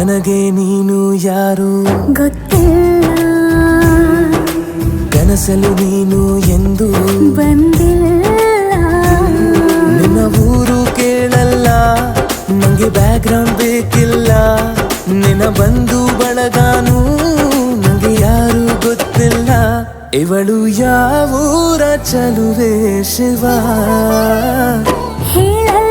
ನನಗೆ ನೀನು ಯಾರು ಗೊತ್ತಿಲ್ಲ, ಕನಸಲು ನೀನು ಎಂದು ಬಂದಿಲ್ಲ. ನಿನ್ನ ಊರು ಕೇಳಲ್ಲ, ನಂಗೆ ಬ್ಯಾಕ್ಗ್ರೌಂಡ್ ಬೇಕಿಲ್ಲ. ನಿನ್ನ ಬಂಧು ಬಳಗಾನು ನಂಗೆ ಯಾರು ಗೊತ್ತಿಲ್ಲ. ಇವಳು ಯಾವೂರ ಚಲುವೆ ಶಿವ ಹೇಳಲ್ಲ